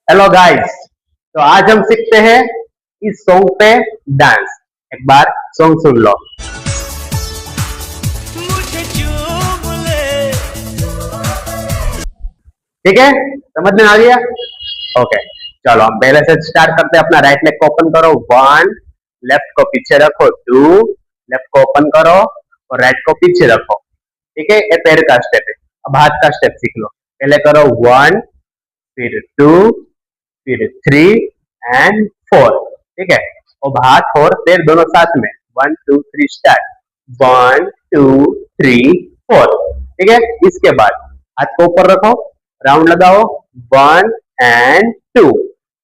Hello guys. तो आज हम सीखते हैं इस सॉन्ग पे डांस। एक बार सॉन्ग सुन लो। मुझे चूम ले। ठीक है, समझ में आ गया? ओके, चलो हम पहले से स्टार्ट करते हैं। अपना राइट लेग को ओपन करो, वन। लेफ्ट को पीछे रखो, टू। लेफ्ट को ओपन करो और राइट को पीछे रखो। ठीक है, ये पैर का स्टेप है। अब हाथ का स्टेप सीख लो। पहले करो वन, फिर टू, फिर थ्री एंड फोर। ठीक है, अब हाथ और पैर दोनों साथ में, one two three start. One two three four. ठीक है, इसके बाद हाथ को ऊपर रखो, राउंड लगाओ, वन एंड टू।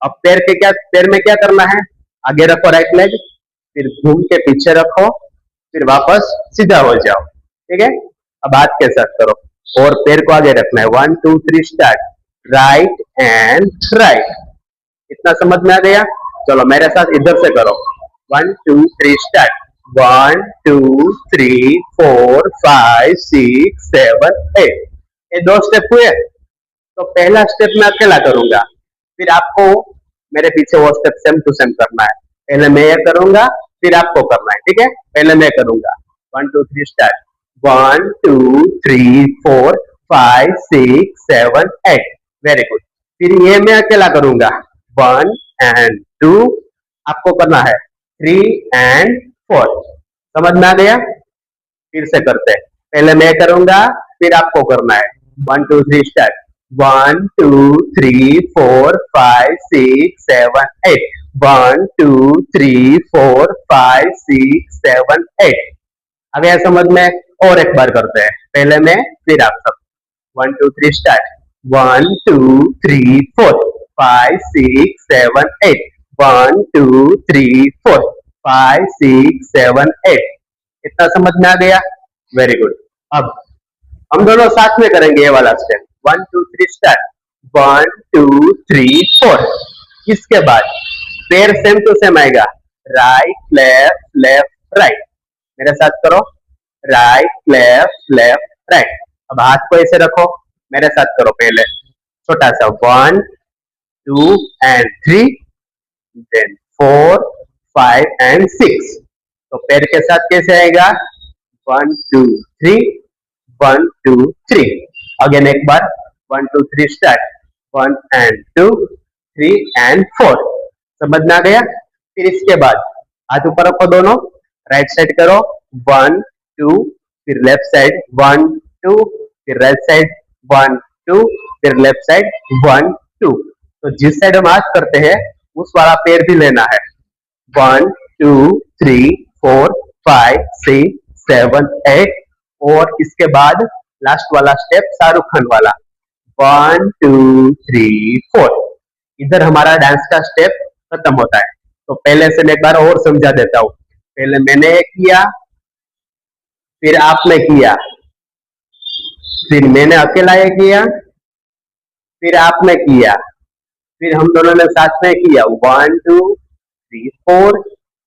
अब पैर में क्या करना है? आगे रखो राइट लेग, फिर घूम के पीछे रखो, फिर वापस सीधा हो जाओ। ठीक है, अब हाथ के साथ करो और पैर को आगे रखना है, one two three start. Right and right. इतना समझ में आ गया? चलो मेरे साथ इधर से करो, one two three start. One two three four five six seven eight. ये दो स्टेप हुए। तो पहला स्टेप मैं अकेला करूंगा, फिर आपको मेरे पीछे वो स्टेप सेम टू सेम करना है। पहले मैं ये करूंगा, फिर आपको करना है। ठीक है, पहले मैं करूंगा, one two three start. One two three four five six seven eight. Very good. फिर ये मैं अकेला करूंगा, वन एंड टू। आपको करना है थ्री एंड फोर। समझ में आ गया? फिर से करते हैं, पहले मैं करूंगा, फिर आपको करना है। One two three start. One two three four five six seven eight. One two three four five six seven eight. अब यह समझ में? और एक बार करते हैं, पहले मैं फिर आप सब। One two three start. One two three four five six seven eight. One two three four five six seven eight. इतना समझ में आ गया? Very good. अब हम दोनों साथ में करेंगे ये वाला step, one two three start. One two three four. इसके बाद पैर सेम टू सेम आएगा, राइट लेफ्ट लेफ्ट राइट। मेरे साथ करो, राइट लेफ्ट लेफ्ट राइट। अब हाथ को ऐसे रखो, मेरे साथ करो। पहले छोटा सा, one two and three, then four five and six. तो पैर के साथ कैसे आएगा? One two three, one two three. Again एक बार, one two three start. One and two, three and four. समझ में आ गया? फिर इसके बाद हाथ ऊपर रखो दोनों, राइट साइड करो, वन टू, फिर लेफ्ट साइड वन टू, फिर राइट साइड वन टू, फिर लेफ्ट साइड वन टू। तो जिस साइड हम हाथ करते हैं उस वाला पैर भी लेना है। One two three four five six seven eight. और इसके बाद लास्ट वाला स्टेप शाहरुख खान वाला, वन टू थ्री फोर। इधर हमारा डांस का स्टेप खत्म होता है। तो पहले से मैं एक बार और समझा देता हूँ। पहले मैंने किया, फिर आपने किया, फिर मैंने अकेला ये किया, फिर आपने किया, फिर हम दोनों ने साथ में किया, one two three four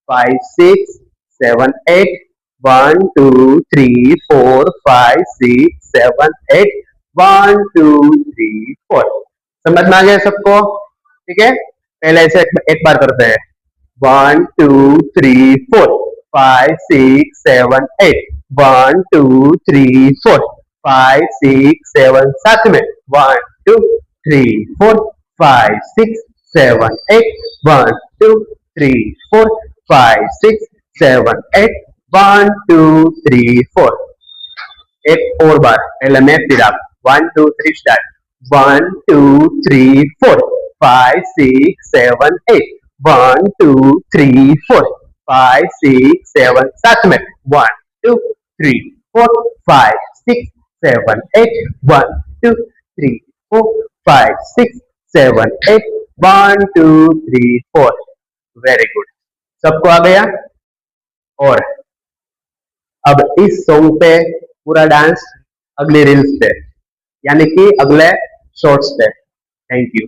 five six seven eight. One two three four five six seven eight. One two three four. समझ में आ गया सबको? ठीक है, पहले ऐसे एक बार करते हैं, one two three four five six seven eight. One two three four five six seven, साथ में, one two three four five six seven eight. One two three four five six seven eight. One two three four. एक और बार, पहले मैं फिर आप, one two three start. One two three four five six seven eight. One two three four five six seven, साथ में, one two three four five six seven eight. One two three four five six seven eight. One two three four. Very good. सबको आ गया? और अब इस song पे पूरा डांस अगले रील्स पे, यानी कि अगले शॉर्ट्स पे। Thank you.